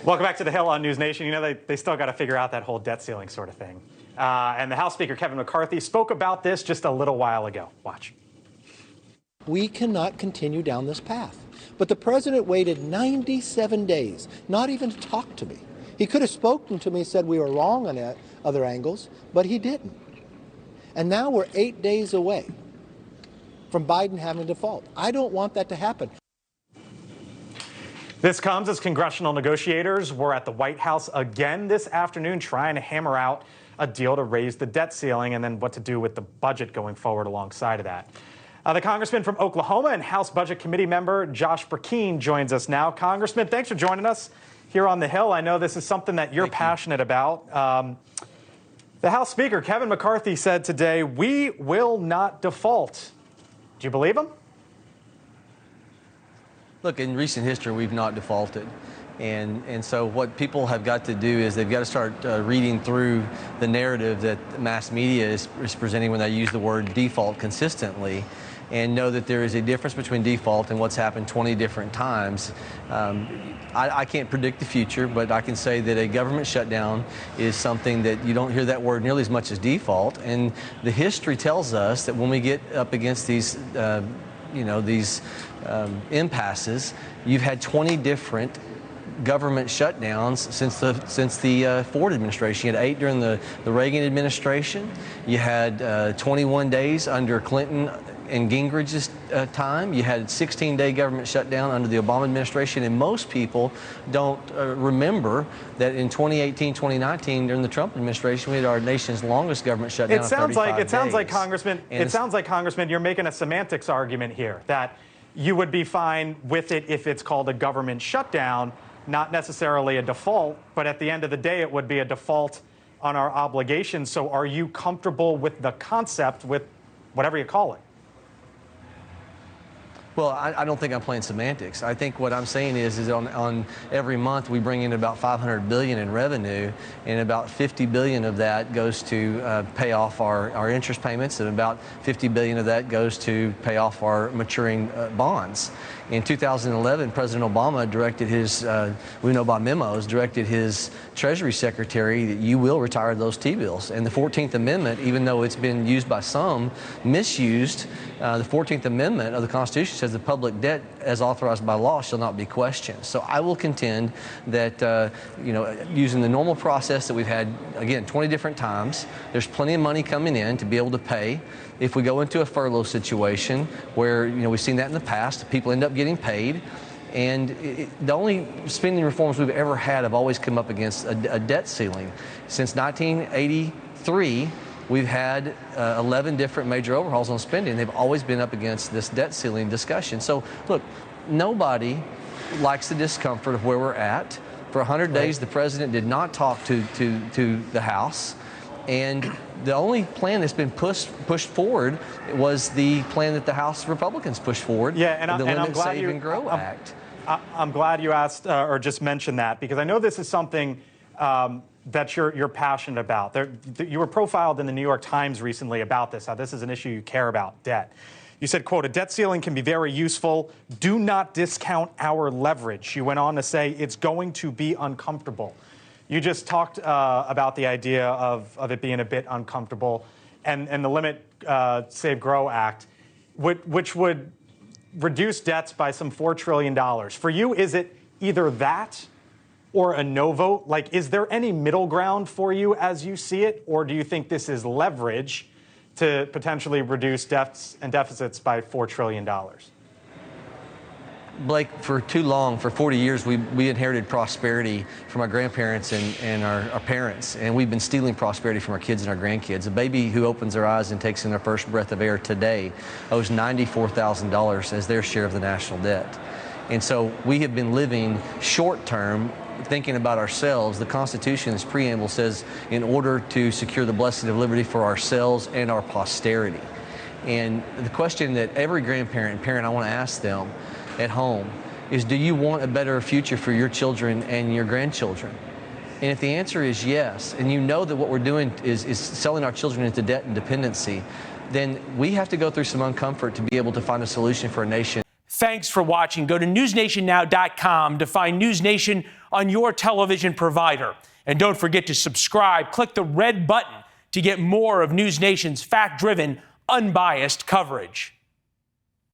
Welcome back to the Hill on NewsNation. You know, they still got to figure out that whole debt ceiling sort of thing. And the House Speaker, Kevin McCarthy, spoke about this just a little while ago. Watch. We cannot continue down this path. But the president waited 97 days, not even to talk to me. He could have spoken to me and said we were wrong on other angles, but he didn't. And now we're 8 days away from Biden having a default. I don't want that to happen. This comes as congressional negotiators were at the White House again this afternoon trying to hammer out a deal to raise the debt ceiling and then what to do with the budget going forward alongside of that. The congressman from Oklahoma and House Budget Committee member Josh Brecheen joins us now. Congressman, thanks for joining us here on the Hill. I know this is something that you're passionate about. The House Speaker, Kevin McCarthy, said today, "We will not default." Do you believe him? Look, in recent history, we've not defaulted. And so what people have got to do is they've got to start reading through the narrative that mass media is presenting when they use the word default consistently, and know that there is a difference between default and what's happened 20 different times. I can't predict the future, but I can say that a government shutdown is something that you don't hear that word nearly as much as default. And the history tells us that when we get up against these impasses, you've had 20 different government shutdowns since the Ford administration. You had 8 during the Reagan administration. You had 21 days under Clinton and Gingrich's time. You had a 16-day government shutdown under the Obama administration. And most people don't remember that in 2018, 2019, during the Trump administration, we had our nation's longest government shutdown. It sounds like, Congressman, you're making a semantics argument here that you would be fine with it if it's called a government shutdown, not necessarily a default, but at the end of the day, it would be a default on our obligations. So are you comfortable with the concept, with whatever you call it? Well, I don't think I'm playing semantics. I think what I'm saying is on every month we bring in about $500 billion in revenue, and about $50 billion of that goes to pay off our interest payments, and about $50 billion of that goes to pay off our maturing bonds. In 2011, President Obama directed his, we know by memos, directed his Treasury Secretary that you will retire those T-bills. And the 14th Amendment, even though it's been used by some, misused, the 14th Amendment of the Constitution says the public debt as authorized by law shall not be questioned. So I will contend that, using the normal process that we've had, again, 20 different times, there's plenty of money coming in to be able to pay. If we go into a furlough situation where, we've seen that in the past, people end up getting paid. And the only spending reforms we've ever had have always come up against a debt ceiling. Since 1983, we've had 11 different major overhauls on spending. They've always been up against this debt ceiling discussion. So, look, nobody likes the discomfort of where we're at. For 100 days, the president did not talk to the House. And the only plan that's been pushed forward was the plan that the House Republicans pushed forward. Yeah, and the I'm glad Save and Grow Act. I'm glad you asked or just mentioned that, because I know this is something that you're passionate about. You were profiled in the New York Times recently about this, how this is an issue you care about, debt. You said, quote, "A debt ceiling can be very useful. Do not discount our leverage." You went on to say it's going to be uncomfortable. You just talked about the idea of it being a bit uncomfortable, and the Limit Save Grow Act, which would reduce debts by some $4 trillion. For you, is it either that or a no vote? Like, is there any middle ground for you as you see it, or do you think this is leverage to potentially reduce debts and deficits by $4 trillion? Blake, for too long, for 40 years, we inherited prosperity from our grandparents and our parents, and we've been stealing prosperity from our kids and our grandkids. A baby who opens their eyes and takes in their first breath of air today owes $94,000 as their share of the national debt. And so we have been living short-term, thinking about ourselves. The Constitution's preamble says, in order to secure the blessing of liberty for ourselves and our posterity. And the question that every grandparent and parent I want to ask them at home is, do you want a better future for your children and your grandchildren? And if the answer is yes, and you know that what we're doing is selling our children into debt and dependency, then we have to go through some uncomfort to be able to find a solution for a nation. Thanks for watching. Go to newsnationnow.com to find NewsNation on your television provider. And don't forget to subscribe. Click the red button to get more of NewsNation's fact-driven, unbiased coverage.